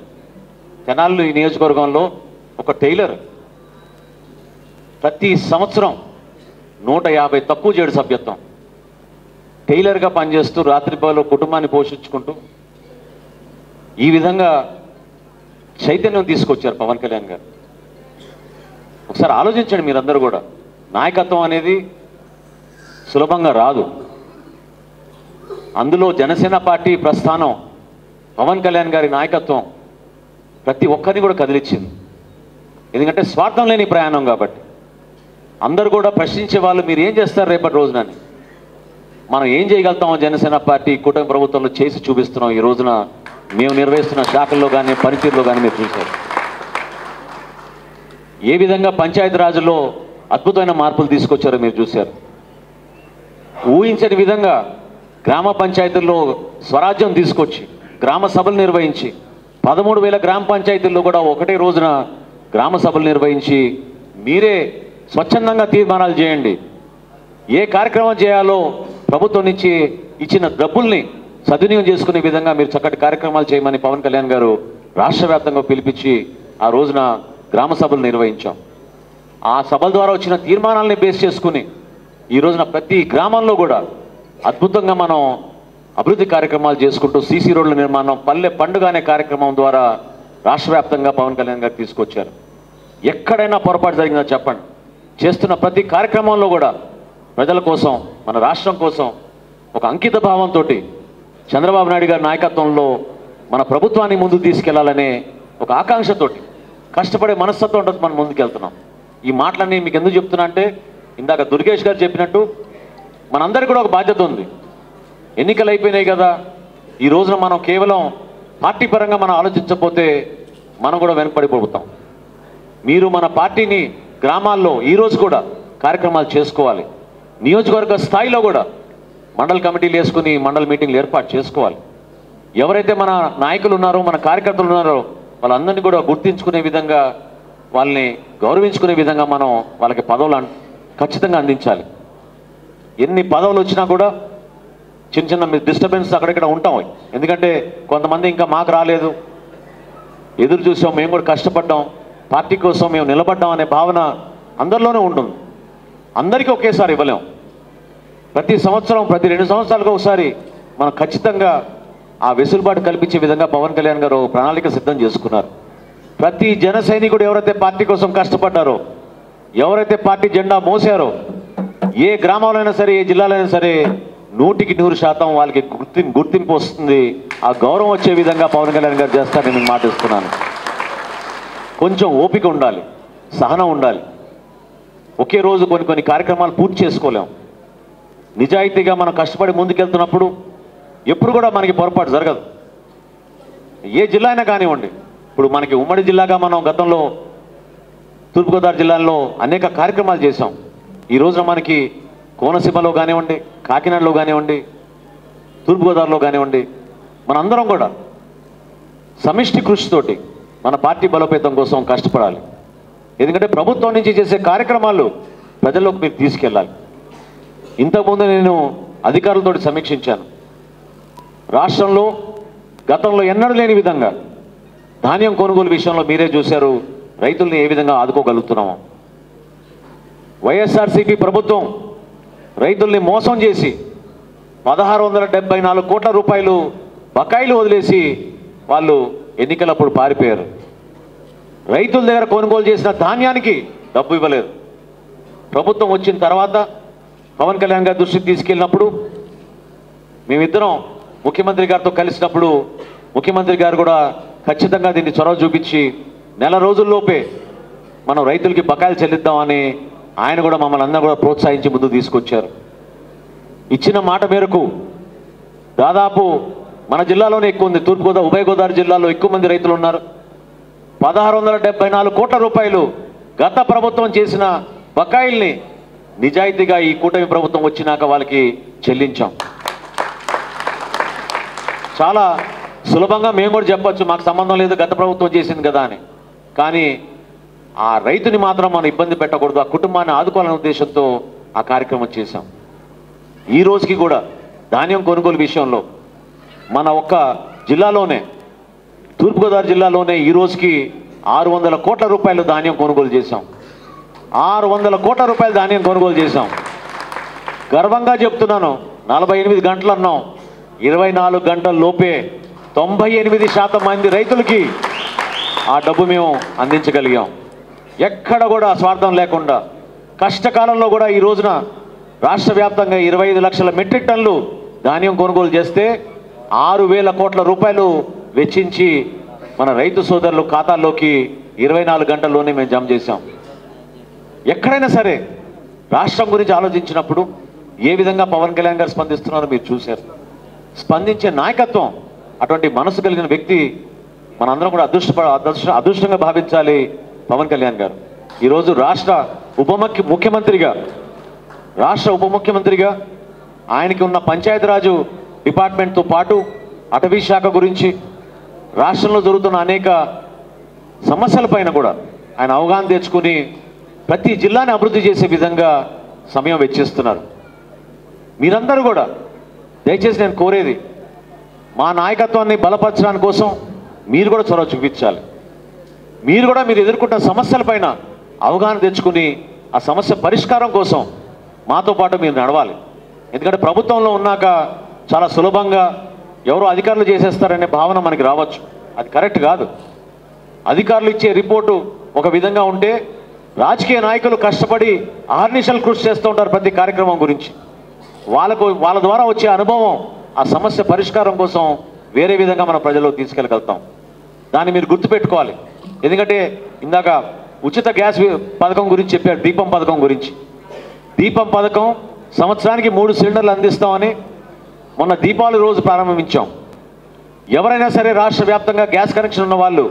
తెనాలి ఈ నియోజకవర్గంలో ఒక టైలర్ ప్రతి సంవత్సరం 150 తక్కువ చేయడు సభ్యత్వం, టైలర్గా పనిచేస్తూ రాత్రిపగలు కుటుంబాన్ని పోషించుకుంటూ ఈ విధంగా చైతన్యం తీసుకొచ్చారు పవన్ కళ్యాణ్ గారు. ఒకసారి ఆలోచించండి మీరందరూ కూడా. నాయకత్వం అనేది సులభంగా రాదు. అందులో జనసేన పార్టీ ప్రస్థానం, పవన్ కళ్యాణ్ గారి నాయకత్వం ప్రతి ఒక్కరిని కూడా కదిలించింది. ఎందుకంటే స్వార్థం లేని ప్రయాణం కాబట్టి అందరూ కూడా ప్రశ్నించే వాళ్ళు మీరు ఏం చేస్తారు రేపటి రోజునని. మనం ఏం చేయగలుగుతామో జనసేన పార్టీ కూటమి ప్రభుత్వంలో చేసి చూపిస్తున్నాం. ఈ రోజున మేము నిర్వహిస్తున్న శాఖల్లో కానీ పనితీరులో కానీ మీరు చూశారు. ఏ విధంగా పంచాయతీరాజ్లో అద్భుతమైన మార్పులు తీసుకొచ్చారో మీరు చూశారు. ఊహించని విధంగా గ్రామ పంచాయతీల్లో స్వరాజ్యం తీసుకొచ్చి గ్రామ సభలు నిర్వహించి 13,000 గ్రామ పంచాయతీల్లో కూడా ఒకటే రోజున గ్రామ సభలు నిర్వహించి మీరే స్వచ్ఛందంగా తీర్మానాలు చేయండి, ఏ కార్యక్రమం చేయాలో ప్రభుత్వం నుంచి ఇచ్చిన డబ్బుల్ని సద్వినియోగం చేసుకునే విధంగా మీరు చక్కటి కార్యక్రమాలు చేయమని పవన్ కళ్యాణ్ గారు రాష్ట్ర వ్యాప్తంగా పిలిపించి ఆ రోజున గ్రామ సభలు నిర్వహించాం. ఆ సభల ద్వారా వచ్చిన తీర్మానాలని బేస్ చేసుకుని ఈ రోజున ప్రతి గ్రామంలో కూడా అద్భుతంగా మనం అభివృద్ధి కార్యక్రమాలు చేసుకుంటూ సీసీ రోడ్ల నిర్మాణం, పల్లె పండుగ అనే కార్యక్రమం ద్వారా రాష్ట్ర వ్యాప్తంగా పవన్ కళ్యాణ్ గారు తీసుకొచ్చారు. ఎక్కడైనా పొరపాటు జరిగిందో చెప్పండి, చేస్తున్న ప్రతి కార్యక్రమంలో కూడా ప్రజల కోసం, మన రాష్ట్రం కోసం ఒక అంకిత భావంతో చంద్రబాబు నాయుడు గారి నాయకత్వంలో మన ప్రభుత్వాన్ని ముందుకు తీసుకెళ్లాలనే ఒక ఆకాంక్షతోటి కష్టపడే మనస్తత్వంతో మనం ముందుకెళ్తున్నాం. ఈ మాటలన్నీ మీకు ఎందుకు చెప్తున్నా అంటే, ఇందాక దుర్గేష్ గారు చెప్పినట్టు మనందరికీ కూడా ఒక బాధ్యత ఉంది. ఎన్నికలు అయిపోయినాయి కదా, ఈ రోజున మనం కేవలం పార్టీ పరంగా మనం ఆలోచించకపోతే మనం కూడా వెనకబడిపోతాం. మీరు మన పార్టీని గ్రామాల్లో ఈరోజు కూడా కార్యక్రమాలు చేసుకోవాలి. నియోజకవర్గ స్థాయిలో కూడా మండల కమిటీలు వేసుకుని మండల మీటింగ్లు ఏర్పాటు చేసుకోవాలి. ఎవరైతే మన నాయకులు ఉన్నారో, మన కార్యకర్తలు ఉన్నారో వాళ్ళందరినీ కూడా గుర్తించుకునే విధంగా, వాళ్ళని గౌరవించుకునే విధంగా మనం వాళ్ళకి పదవులు ఖచ్చితంగా అందించాలి. ఎన్ని పదవులు వచ్చినా కూడా చిన్న చిన్న డిస్టర్బెన్స్ అక్కడిక్కడ ఉంటాం. ఎందుకంటే కొంతమంది ఇంకా మాకు రాలేదు, ఎదురు చూసాం, మేము కూడా కష్టపడ్డాం, పార్టీ కోసం మేము నిలబడ్డాం అనే భావన అందరిలోనే ఉంటుంది. అందరికీ ఒకేసారి ఇవ్వలేం. ప్రతి సంవత్సరం ప్రతి 2 సంవత్సరాలకు ఒకసారి మనం ఖచ్చితంగా ఆ వెసులుబాటు కల్పించే విధంగా పవన్ కళ్యాణ్ గారు ప్రణాళిక సిద్ధం చేసుకున్నారు. ప్రతి జన సైనికుడు ఎవరైతే పార్టీ కోసం కష్టపడ్డారో, ఎవరైతే పార్టీ జెండా మోసారో, ఏ గ్రామంలో అయినా సరే, ఏ జిల్లాలో అయినా సరే 100% వాళ్ళకి గుర్తింపు వస్తుంది. ఆ గౌరవం వచ్చే విధంగా పవన్ కళ్యాణ్ గారు చేస్తారని నేను మాటిస్తున్నాను. కొంచెం ఓపిక ఉండాలి, సహనం ఉండాలి. ఒకే రోజు కొన్ని కార్యక్రమాలు పూర్తి చేసుకోలేం. నిజాయితీగా మనం కష్టపడి ముందుకెళ్తున్నప్పుడు ఎప్పుడు కూడా మనకి పొరపాటు జరగదు. ఏ జిల్లా అయినా కానివ్వండి. ఇప్పుడు మనకి ఉమ్మడి జిల్లాగా మనం గతంలో తూర్పుగోదావరి జిల్లాలో అనేక కార్యక్రమాలు చేశాం. ఈ రోజున మనకి కోనసీమలో కానివ్వండి, కాకినాడలో కానివ్వండి, తూర్పుగోదావరిలో కానివ్వండి, మనందరం కూడా సమిష్టి కృషితోటి మన పార్టీ బలోపేతం కోసం కష్టపడాలి. ఎందుకంటే ప్రభుత్వం నుంచి చేసే కార్యక్రమాలు ప్రజల్లోకి మీరు తీసుకెళ్ళాలి. ఇంతకుముందు నేను అధికారులతో సమీక్షించాను. రాష్ట్రంలో గతంలో ఎన్నడూ లేని విధంగా ధాన్యం కొనుగోలు విషయంలో మీరే చూశారు రైతుల్ని ఏ విధంగా ఆదుకోగలుగుతున్నామో. వైఎస్ఆర్సీపీ ప్రభుత్వం రైతుల్ని మోసం చేసి 1674 కోట్ల రూపాయలు బకాయిలు వదిలేసి వాళ్ళు ఎన్నికలప్పుడు పారిపోయారు. రైతుల దగ్గర కొనుగోలు చేసిన ధాన్యానికి డబ్బు ఇవ్వలేదు. ప్రభుత్వం వచ్చిన తర్వాత పవన్ కళ్యాణ్ గారి దృష్టికి తీసుకెళ్ళినప్పుడు మేమిద్దరం ముఖ్యమంత్రి గారితో కలిసినప్పుడు ముఖ్యమంత్రి గారు కూడా ఖచ్చితంగా దీన్ని చొరవ చూపించి నెల రోజుల్లోపే మనం రైతులకి బకాయిలు చెల్లిద్దామని ఆయన కూడా మమ్మల్ని అందరూ కూడా ప్రోత్సహించి ముందుకు తీసుకొచ్చారు. ఇచ్చిన మాట మేరకు దాదాపు మన జిల్లాలోనే ఎక్కువ ఉంది, తూర్పుగోదావరి ఉభయ గోదావరి జిల్లాలో ఎక్కువ మంది రైతులు ఉన్నారు. 1674 కోట్ల రూపాయలు గత ప్రభుత్వం చేసిన బకాయిల్ని నిజాయితీగా ఈ కూటమి ప్రభుత్వం వచ్చినాక వాళ్ళకి చెల్లించాం. చాలా సులభంగా మేము కూడా చెప్పచ్చు, మాకు సంబంధం లేదు గత ప్రభుత్వం చేసింది కదా అని. కానీ ఆ రైతుని మాత్రం మనం ఇబ్బంది పెట్టకూడదు, ఆ కుటుంబాన్ని ఆదుకోవాలనే ఉద్దేశంతో ఆ కార్యక్రమం చేశాం. ఈ రోజుకి కూడా ధాన్యం కొనుగోలు విషయంలో మన ఒక్క జిల్లాలోనే తూర్పుగోదావరి జిల్లాలోనే ఈ రోజుకి 600 కోట్ల రూపాయలు ధాన్యం కొనుగోలు చేశాం. 600 కోట్ల రూపాయలు ధాన్యం కొనుగోలు చేశాం. గర్వంగా చెప్తున్నాను, 48 గంటలు అన్నాం, 24 గంటల లోపే 98% మంది రైతులకి ఆ డబ్బు మేము అందించగలిగాం. ఎక్కడ కూడా స్వార్థం లేకుండా కష్టకాలంలో కూడా ఈ రోజున రాష్ట్ర వ్యాప్తంగా 25 లక్షల మెట్రిక్ టన్నులు ధాన్యం కొనుగోలు చేస్తే 6,000 కోట్ల రూపాయలు వెచ్చించి మన రైతు సోదరులు ఖాతాల్లోకి 24 గంటల్లోనే మేము జమ చేశాం. ఎక్కడైనా సరే రాష్ట్రం గురించి ఆలోచించినప్పుడు ఏ విధంగా పవన్ కళ్యాణ్ గారు స్పందిస్తున్నారో మీరు చూశారు. స్పందించే నాయకత్వం, అటువంటి మనసు కలిగిన వ్యక్తి మనందరం కూడా అదృష్టంగా భావించాలి పవన్ కళ్యాణ్ గారు. ఈరోజు రాష్ట్ర ఉప ముఖ్యమంత్రిగా ఆయనకి ఉన్న పంచాయతీరాజు డిపార్ట్మెంట్తో పాటు అటవీ శాఖ గురించి రాష్ట్రంలో జరుగుతున్న అనేక సమస్యలపైన కూడా ఆయన అవగాహన తెచ్చుకుని ప్రతి జిల్లాని అభివృద్ధి చేసే విధంగా సమయం వెచ్చిస్తున్నారు. మీరందరూ కూడా దయచేసి నేను కోరేది, మా నాయకత్వాన్ని బలపరచడానికి కోసం మీరు కూడా చొరవ చూపించాలి. మీరు ఎదుర్కొంటున్న సమస్యలపైన అవగాహన తెచ్చుకుని ఆ సమస్య పరిష్కారం కోసం మాతో పాటు మీరు నడవాలి. ఎందుకంటే ప్రభుత్వంలో ఉన్నాక చాలా సులభంగా ఎవరో అధికారులు చేసేస్తారనే భావన మనకి రావచ్చు. అది కరెక్ట్ కాదు. అధికారులు ఇచ్చే రిపోర్టు ఒక విధంగా ఉంటే రాజకీయ నాయకులు కష్టపడి ఆర్నిషల్ కృషి చేస్తూ ఉంటారు ప్రతి కార్యక్రమం గురించి. వాళ్ళ ద్వారా వచ్చే అనుభవం ఆ సమస్య పరిష్కారం కోసం వేరే విధంగా మన ప్రజల్లో తీసుకెళ్ళగలుగుతాం. దాన్ని మీరు గుర్తుపెట్టుకోవాలి. ఎందుకంటే ఇందాక ఉచిత గ్యాస్ పథకం గురించి చెప్పారు, దీపం పథకం గురించి. దీపం పథకం సంవత్సరానికి 3 సిలిండర్లు అందిస్తామని మొన్న దీపావళి రోజు ప్రారంభించాం. ఎవరైనా సరే రాష్ట్ర వ్యాప్తంగా గ్యాస్ కనెక్షన్ ఉన్నవాళ్ళు,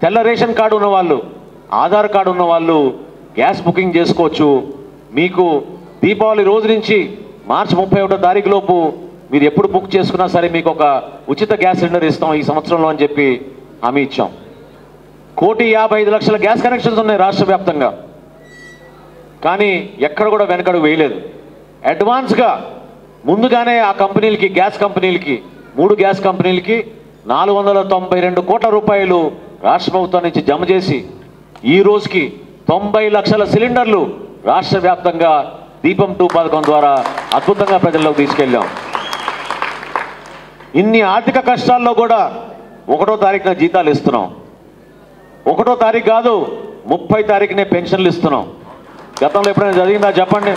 తెల్ల రేషన్ కార్డు ఉన్నవాళ్ళు, ఆధార్ కార్డు ఉన్నవాళ్ళు గ్యాస్ బుకింగ్ చేసుకోవచ్చు. మీకు దీపావళి రోజు నుంచి మార్చి 31వ తారీఖు లోపు మీరు ఎప్పుడు బుక్ చేసుకున్నా సరే మీకు ఒక ఉచిత గ్యాస్ సిలిండర్ ఇస్తాం ఈ సంవత్సరంలో అని చెప్పి హామీ ఇచ్చాం. 1,55,00,000 గ్యాస్ కనెక్షన్స్ ఉన్నాయి రాష్ట్ర వ్యాప్తంగా. కానీ ఎక్కడ కూడా వెనకడుగు వేయలేదు. అడ్వాన్స్గా ముందుగానే ఆ కంపెనీలకి, గ్యాస్ కంపెనీలకి, 3 గ్యాస్ కంపెనీలకి 492 కోట్ల రూపాయలు రాష్ట్ర ప్రభుత్వం నుంచి జమ చేసి ఈ రోజుకి 90 లక్షల సిలిండర్లు రాష్ట్ర వ్యాప్తంగా దీపం 2 పథకం ద్వారా అద్భుతంగా ప్రజల్లోకి తీసుకెళ్ళాం. ఇన్ని ఆర్థిక కష్టాల్లో కూడా 1వ తారీఖున జీతాలు ఇస్తున్నాం. 1వ తారీఖు కాదు, 30 తారీఖునే పెన్షన్లు ఇస్తున్నాం. గతంలో ఎప్పుడైనా జరిగిందా చెప్పండి?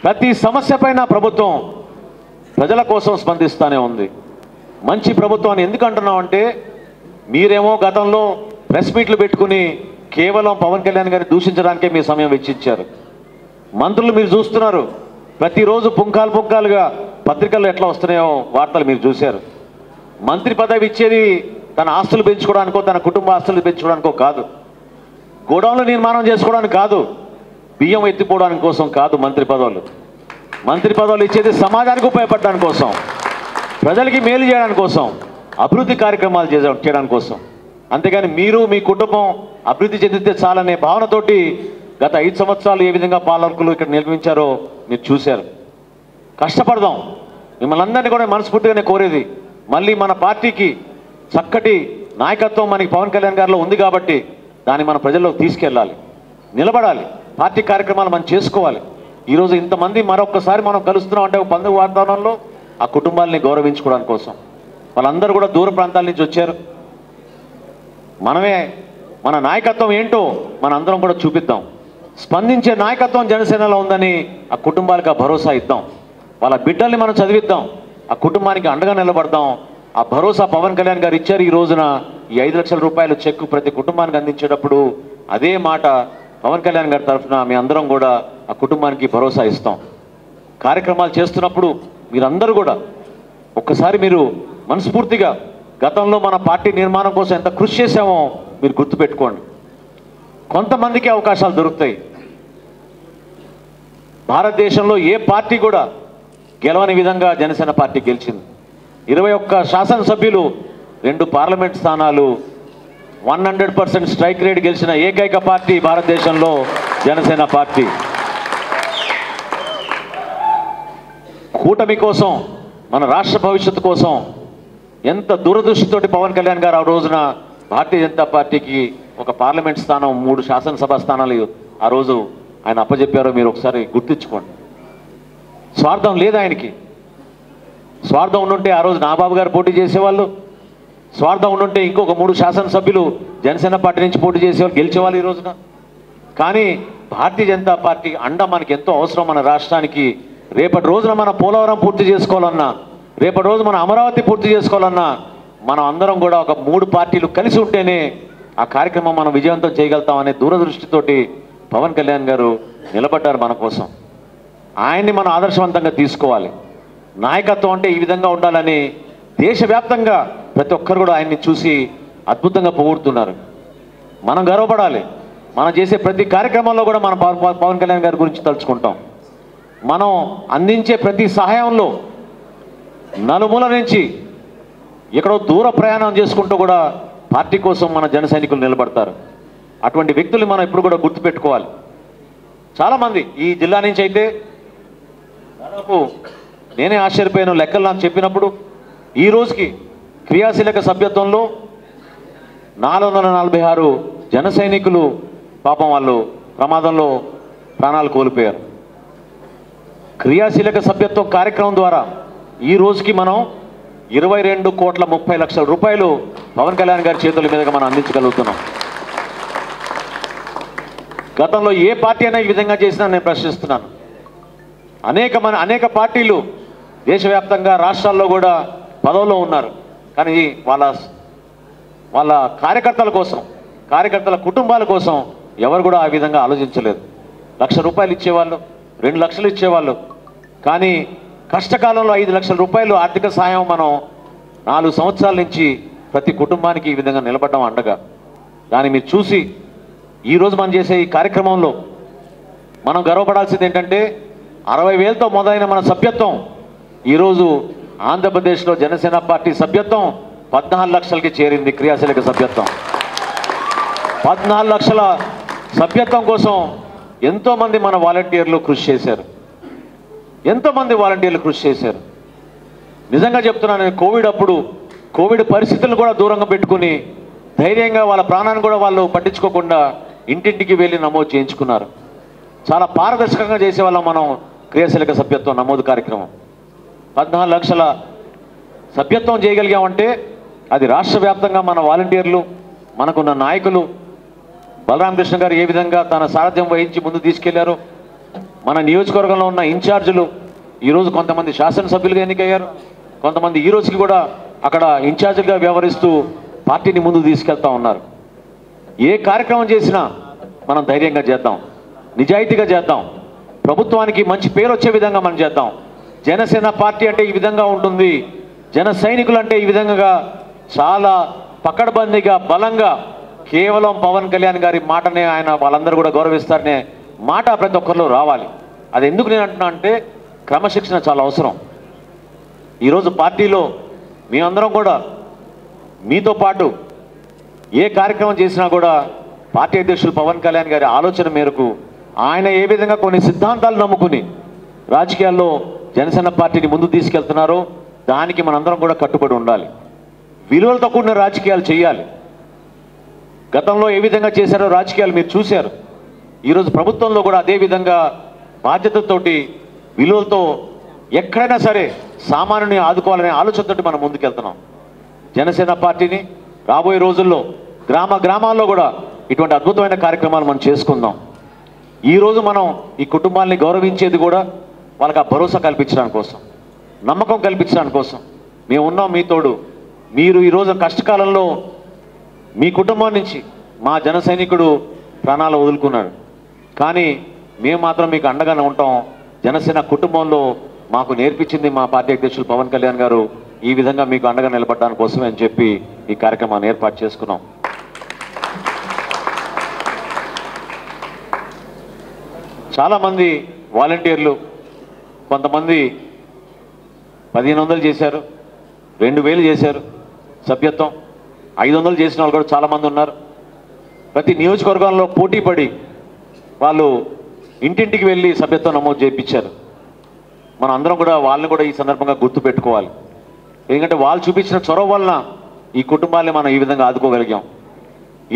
ప్రతి సమస్య పైన ప్రభుత్వం ప్రజల కోసం స్పందిస్తూనే ఉంది. మంచి ప్రభుత్వాన్ని ఎందుకు అంటున్నామంటే, మీరేమో గతంలో ప్రెస్ మీట్లు పెట్టుకుని కేవలం పవన్ కళ్యాణ్ గారిని దూషించడానికే మీ సమయం వెచ్చించారు. మంత్రులు మీరు చూస్తున్నారు, ప్రతిరోజు పుంకాలుగా పత్రికల్లో ఎట్లా వస్తున్నాయో వార్తలు మీరు చూశారు. మంత్రి పదవి ఇచ్చేది తన ఆస్తులు పెంచుకోవడానికో తన కుటుంబ ఆస్తులు పెంచుకోవడానికో కాదు, గోడౌన్లు నిర్మాణం చేసుకోవడానికి కాదు, బియ్యం ఎత్తిపోవడానికి కోసం కాదు. మంత్రి పదవులు ఇచ్చేది సమాజానికి ఉపయోగపడడానికి కోసం, ప్రజలకి మేలు చేయడానికి కోసం, అభివృద్ధి కార్యక్రమాలు చేయడానికి కోసం. అంతేగాని మీరు మీ కుటుంబం అభివృద్ధి చెందితే చాలనే భావనతోటి గత 5 సంవత్సరాలు ఏ విధంగా పాలకులు ఇక్కడ నిర్మించారో మీరు చూశారు. కష్టపడదాం. మిమ్మల్ని అందరినీ కూడా మనస్ఫూర్తిగానే కోరేది, మళ్ళీ మన పార్టీకి చక్కటి నాయకత్వం మనకి పవన్ కళ్యాణ్ గారిలో ఉంది కాబట్టి దాన్ని మన ప్రజల్లోకి తీసుకెళ్ళాలి, నిలబడాలి, పార్టీ కార్యక్రమాలు మనం చేసుకోవాలి. ఈరోజు ఇంతమంది మరొక్కసారి మనం కలుస్తున్నాం అంటే ఒక పండుగ వాతావరణంలో ఆ కుటుంబాలని గౌరవించుకోవడానికి కోసం. వాళ్ళందరూ కూడా దూర ప్రాంతాల నుంచి వచ్చారు. మనమే మన నాయకత్వం ఏంటో మనందరం కూడా చూపిద్దాం. స్పందించే నాయకత్వం జనసేనలో ఉందని ఆ కుటుంబాలకు ఆ భరోసా ఇద్దాం. వాళ్ళ బిడ్డల్ని మనం చదివిద్దాం, ఆ కుటుంబానికి అండగా నిలబడదాం. ఆ భరోసా పవన్ కళ్యాణ్ గారు ఇచ్చారు. ఈ రోజున ఈ 5 లక్షల రూపాయల చెక్కు ప్రతి కుటుంబానికి అందించేటప్పుడు అదే మాట పవన్ కళ్యాణ్ గారి తరఫున మీ అందరం కూడా ఆ కుటుంబానికి భరోసా ఇస్తాం. కార్యక్రమాలు చేస్తున్నప్పుడు మీరందరూ కూడా ఒక్కసారి మీరు మనస్ఫూర్తిగా గతంలో మన పార్టీ నిర్మాణం కోసం ఎంత కృషి చేశామో మీరు గుర్తుపెట్టుకోండి. కొంతమందికి అవకాశాలు దొరుకుతాయి. భారతదేశంలో ఏ పార్టీ కూడా గెలవని విధంగా జనసేన పార్టీ గెలిచింది. 21 శాసనసభ్యులు, 2 పార్లమెంట్ స్థానాలు, 100% స్ట్రైక్ రేట్ గెలిచిన ఏకైక పార్టీ భారతదేశంలో జనసేన పార్టీ. కూటమి కోసం, మన రాష్ట్ర భవిష్యత్తు కోసం ఎంత దూరదృష్టితోటి పవన్ కళ్యాణ్ గారు ఆ రోజున భారతీయ జనతా పార్టీకి ఒక పార్లమెంట్ స్థానం, 3 శాసనసభ స్థానాలు ఆ రోజు ఆయన అప్పచెప్పారో మీరు ఒకసారి గుర్తించుకోండి. స్వార్థం లేదు ఆయనకి. స్వార్థం ఉండుంటే ఆ రోజు నాబాబు గారు పోటీ చేసేవాళ్ళు, స్వార్థం ఉండుంటే ఇంకొక 3 శాసనసభ్యులు జనసేన పార్టీ నుంచి పోటీ చేసేవాళ్ళు, గెలిచేవాళ్ళు ఈ రోజున. కానీ భారతీయ జనతా పార్టీ అండ మనకి ఎంతో అవసరం మన రాష్ట్రానికి. రేపటి రోజున మన పోలవరం పూర్తి చేసుకోవాలన్నా, రేపటి రోజు మన అమరావతి పూర్తి చేసుకోవాలన్నా మనం అందరం కూడా ఒక 3 పార్టీలు కలిసి ఉంటేనే ఆ కార్యక్రమం మనం విజయవంతం చేయగలుగుతామనే దూరదృష్టితోటి పవన్ కళ్యాణ్ గారు నిలబడ్డారు మన కోసం. ఆయన్ని మనం ఆదర్శవంతంగా తీసుకోవాలి. నాయకత్వం అంటే ఈ విధంగా ఉండాలని దేశవ్యాప్తంగా ప్రతి ఒక్కరు కూడా ఆయన్ని చూసి అద్భుతంగా పొగుడుతున్నారు. మనం గర్వపడాలి. మనం చేసే ప్రతి కార్యక్రమంలో కూడా మనం పవన్ కళ్యాణ్ గారి గురించి తలుచుకుంటాం. మనం అందించే ప్రతి సహాయంలో నలుమూల నుంచి ఎక్కడో దూర ప్రయాణం చేసుకుంటూ కూడా పార్టీ కోసం మన జన సైనికులు నిలబడతారు. అటువంటి వ్యక్తులు మనం ఎప్పుడు కూడా గుర్తుపెట్టుకోవాలి. చాలామంది ఈ జిల్లా నుంచి అయితే దాదాపు నేనే ఆశ్చర్యపోయాను లెక్కలు నాకు చెప్పినప్పుడు. ఈ రోజుకి క్రియాశీలక సభ్యత్వంలో 446 జన సైనికులు పాపం వాళ్ళు ప్రమాదంలో ప్రాణాలు కోల్పోయారు. క్రియాశీలక సభ్యత్వం కార్యక్రమం ద్వారా ఈ రోజుకి మనం 22,30,00,000 రూపాయలు పవన్ కళ్యాణ్ గారి చేతుల మీదుగా మనం అందించగలుగుతున్నాం. గతంలో ఏ పార్టీ అయినా ఈ విధంగా చేసినా నేను ప్రశ్నిస్తున్నాను. అనేక పార్టీలు దేశవ్యాప్తంగా రాష్ట్రాల్లో కూడా పదవుల్లో ఉన్నారు. కానీ వాళ్ళ కార్యకర్తల కోసం, కార్యకర్తల కుటుంబాల కోసం ఎవరు కూడా ఆ విధంగా ఆలోచించలేదు. 1,00,000 రూపాయలు ఇచ్చేవాళ్ళు, 2 లక్షలు ఇచ్చేవాళ్ళు. కానీ కష్టకాలంలో 5 లక్షల రూపాయలు ఆర్థిక సాయం మనం 4 సంవత్సరాల నుంచి ప్రతి కుటుంబానికి ఈ విధంగా నిలబడడం అండగా. దాన్ని మీరు చూసి ఈరోజు మనం చేసే ఈ కార్యక్రమంలో మనం గర్వపడాల్సింది ఏంటంటే 60,000తో మొదలైన మన సభ్యత్వం ఈరోజు ఆంధ్రప్రదేశ్లో జనసేన పార్టీ సభ్యత్వం 14 లక్షలకి చేరింది. క్రియాశీలక సభ్యత్వం 14 లక్షల సభ్యత్వం కోసం ఎంతోమంది మన వాలంటీర్లు కృషి చేశారు. నిజంగా చెప్తున్నాను, కోవిడ్ పరిస్థితులను కూడా దూరంగా పెట్టుకుని ధైర్యంగా వాళ్ళ ప్రాణాన్ని కూడా వాళ్ళు పట్టించుకోకుండా ఇంటింటికి వెళ్ళి నమోదు చేయించుకున్నారు. చాలా పారదర్శకంగా చేసేవాళ్ళం మనం క్రియాశీలక సభ్యత్వం నమోదు కార్యక్రమం. 14 లక్షల సభ్యత్వం చేయగలిగామంటే అది రాష్ట్ర వ్యాప్తంగా మన వాలంటీర్లు, మనకున్న నాయకులు, బలరామకృష్ణ గారు ఏ విధంగా తన సారథ్యం వహించి ముందు తీసుకెళ్లారు, మన నియోజకవర్గంలో ఉన్న ఇన్ఛార్జీలు ఈరోజు కొంతమంది శాసనసభ్యులుగా ఎన్నికయ్యారు, కొంతమంది ఈ రోజుకి కూడా అక్కడ ఇన్ఛార్జిగా వ్యవహరిస్తూ పార్టీని ముందుకు తీసుకెళ్తా ఉన్నారు. ఏ కార్యక్రమం చేసినా మనం ధైర్యంగా చేద్దాం, నిజాయితీగా చేద్దాం, ప్రభుత్వానికి మంచి పేరు వచ్చే విధంగా మనం చేద్దాం. జనసేన పార్టీ అంటే ఈ విధంగా ఉంటుంది, జన సైనికులు అంటే ఈ విధంగా చాలా పకడ్బందీగా బలంగా కేవలం పవన్ కళ్యాణ్ గారి మాటనే ఆయన వాళ్ళందరూ కూడా గౌరవిస్తారనే మాట ప్రతి ఒక్కరిలో రావాలి. అది ఎందుకు నేను అంటున్నా అంటే క్రమశిక్షణ చాలా అవసరం. ఈరోజు పార్టీలో మేమందరం కూడా మీతో పాటు ఏ కార్యక్రమం చేసినా కూడా పార్టీ అధ్యక్షులు పవన్ కళ్యాణ్ గారి ఆలోచన మేరకు ఆయన ఏ విధంగా కొన్ని సిద్ధాంతాలు నమ్ముకుని రాజకీయాల్లో జనసేన పార్టీని ముందుకు తీసుకెళ్తున్నారో దానికి మనందరం కూడా కట్టుబడి ఉండాలి. విలువలతో కూడిన రాజకీయాలు చేయాలి. గతంలో ఏ విధంగా చేశారో రాజకీయాలు మీరు చూశారు. ఈరోజు ప్రభుత్వంలో కూడా అదే విధంగా బాధ్యతతోటి విలువలతో ఎక్కడైనా సరే సామాన్యుని ఆదుకోవాలనే ఆలోచనతోటి మనం ముందుకెళ్తున్నాం. జనసేన పార్టీని రాబోయే రోజుల్లో గ్రామాల్లో కూడా ఇటువంటి అద్భుతమైన కార్యక్రమాలు మనం చేసుకుందాం. ఈరోజు మనం ఈ కుటుంబాన్ని గౌరవించేది కూడా వాళ్ళకి ఆ భరోసా కల్పించడానికి కోసం, నమ్మకం కల్పించడానికి కోసం. మేము ఉన్నాం మీ తోడు. మీరు ఈరోజు కష్టకాలంలో మీ కుటుంబం నుంచి మా జన సైనికుడు ప్రాణాలు వదులుకున్నాడు, కానీ మేము మాత్రం మీకు అండగానే ఉంటాం. జనసేన కుటుంబంలో మాకు నేర్పించింది మా పార్టీ అధ్యక్షులు పవన్ కళ్యాణ్ గారు ఈ విధంగా మీకు అండగా నిలబడడానికి కోసమే అని చెప్పి ఈ కార్యక్రమాన్ని ఏర్పాటు చేసుకున్నాం. చాలామంది వాలంటీర్లు కొంతమంది 1500 చేశారు, 2000 చేశారు సభ్యత్వం, 500 చేసిన వాళ్ళు కూడా చాలామంది ఉన్నారు. ప్రతి నియోజకవర్గంలో పోటీ పడి వాళ్ళు ఇంటింటికి వెళ్ళి సభ్యత్వం నమోదు చేయించారు. మనం అందరం కూడా వాళ్ళని కూడా ఈ సందర్భంగా గుర్తుపెట్టుకోవాలి. ఎందుకంటే వాళ్ళు చూపించిన చొరవ వలన ఈ కుటుంబాన్ని మనం ఈ విధంగా ఆదుకోగలిగాం.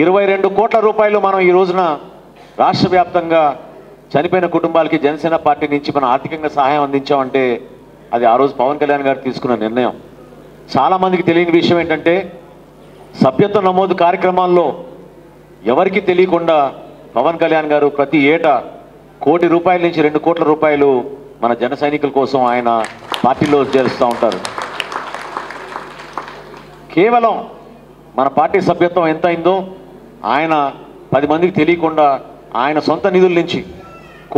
22 కోట్ల రూపాయలు మనం ఈ రోజున రాష్ట్ర వ్యాప్తంగా చనిపోయిన కుటుంబాలకి జనసేన పార్టీ నుంచి మనం ఆర్థికంగా సహాయం అందించామంటే అది ఆ రోజు పవన్ కళ్యాణ్ గారు తీసుకున్న నిర్ణయం. చాలామందికి తెలియని విషయం ఏంటంటే సభ్యత్వ నమోదు కార్యక్రమాల్లో ఎవరికి తెలియకుండా పవన్ కళ్యాణ్ గారు ప్రతి ఏటా ₹1 కోటి నుంచి ₹2 కోట్ల మన జన సైనికుల కోసం ఆయన పార్టీలో చేరుస్తూ ఉంటారు. కేవలం మన పార్టీ సభ్యత్వం ఎంత అయిందో ఆయన 10 మందికి తెలియకుండా ఆయన సొంత నిధుల నుంచి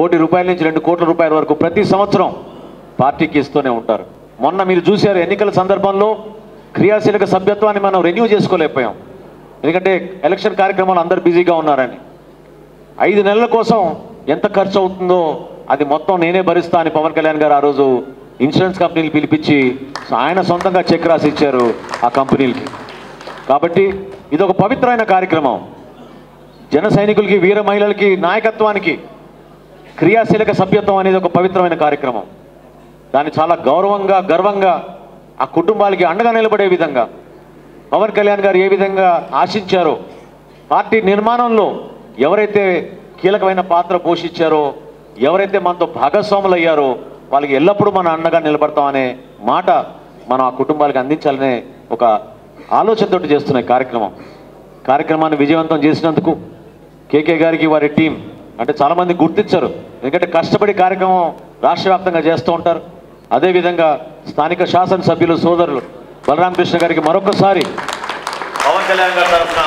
₹1 కోటి నుంచి ₹2 కోట్ల వరకు ప్రతి సంవత్సరం పార్టీకి ఇస్తూనే ఉంటారు. మొన్న మీరు చూశారు ఎన్నికల సందర్భంలో క్రియాశీలక సభ్యత్వాన్ని మనం రెన్యూ చేసుకోలేకపోయాం, ఎందుకంటే ఎలక్షన్ కార్యక్రమాలు అందరూ బిజీగా ఉన్నారని. 5 నెలల కోసం ఎంత ఖర్చు అవుతుందో అది మొత్తం నేనే భరిస్తా అని పవన్ కళ్యాణ్ గారు ఆ రోజు ఇన్సూరెన్స్ కంపెనీలు పిలిపించి ఆయన సొంతంగా చెక్ రాసి ఇచ్చారు ఆ కంపెనీలకి. కాబట్టి ఇది ఒక పవిత్రమైన కార్యక్రమం. జన సైనికులకి, వీర మహిళలకి, నాయకత్వానికి క్రియాశీలక సభ్యత్వం అనేది ఒక పవిత్రమైన కార్యక్రమం. దాన్ని చాలా గౌరవంగా, గర్వంగా ఆ కుటుంబాలకి అండగా నిలబడే విధంగా పవన్ కళ్యాణ్ గారు ఏ విధంగా ఆశించారో, పార్టీ నిర్మాణంలో ఎవరైతే కీలకమైన పాత్ర పోషించారో, ఎవరైతే మనతో భాగస్వాములు అయ్యారో వాళ్ళకి ఎల్లప్పుడూ మన అండగా నిలబడతామనే మాట మనం ఆ కుటుంబాలకు అందించాలనే ఒక ఆలోచనతో చేస్తున్న కార్యక్రమాన్ని విజయవంతం చేసినందుకు కేకే గారికి, వారి టీం అంటే చాలామంది గుర్తించారు, ఎందుకంటే కష్టపడి కార్యక్రమం రాష్ట్ర వ్యాప్తంగా చేస్తూ ఉంటారు. అదేవిధంగా స్థానిక శాసనసభ్యులు సోదరులు బలరామకృష్ణ గారికి మరొకసారి పవన్ కళ్యాణ్ గారి తరఫున,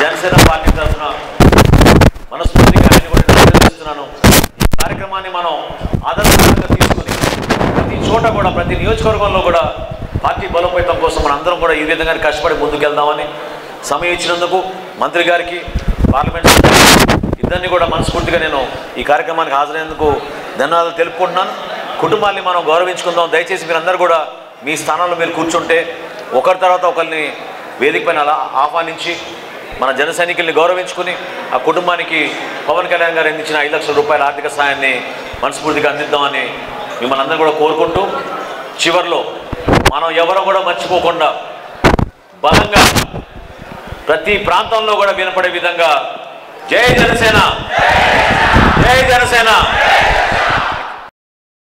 జనసేన పార్టీ తరఫున మనస్ఫూర్తిగా ఆయన కూడా అభినందిస్తున్నాను. ఈ కార్యక్రమాన్ని మనం ఆదర్శంగా తీసుకుని ప్రతి చోట కూడా, ప్రతి నియోజకవర్గంలో కూడా పార్టీ బలోపేతం కోసం మనం అందరం కూడా ఈ విధంగా కష్టపడి ముందుకెళ్దామని సమయం ఇచ్చినందుకు మంత్రి గారికి, పార్లమెంట్ ఇద్దరిని కూడా మనస్ఫూర్తిగా నేను ఈ కార్యక్రమానికి హాజరైనందుకు ధన్యవాదాలు తెలుపుకుంటున్నాను. కుటుంబాన్ని మనం గౌరవించుకుందాం. దయచేసి మీరందరూ కూడా మీ స్థానంలో మీరు కూర్చుంటే ఒకరి తర్వాత ఒకరిని వేదిక పైన అలా ఆహ్వానించి మన జన సైనికుల్ని గౌరవించుకుని ఆ కుటుంబానికి పవన్ కళ్యాణ్ గారు అందించిన ₹5 లక్షల ఆర్థిక సాయాన్ని మనస్ఫూర్తిగా అందిద్దామని మిమ్మల్ని అందరూ కూడా కోరుకుంటూ, చివరిలో మనం ఎవరో కూడా మర్చిపోకుండా బలంగా ప్రతి ప్రాంతంలో కూడా వినపడే విధంగా జై జనసేన. జై జనసేన.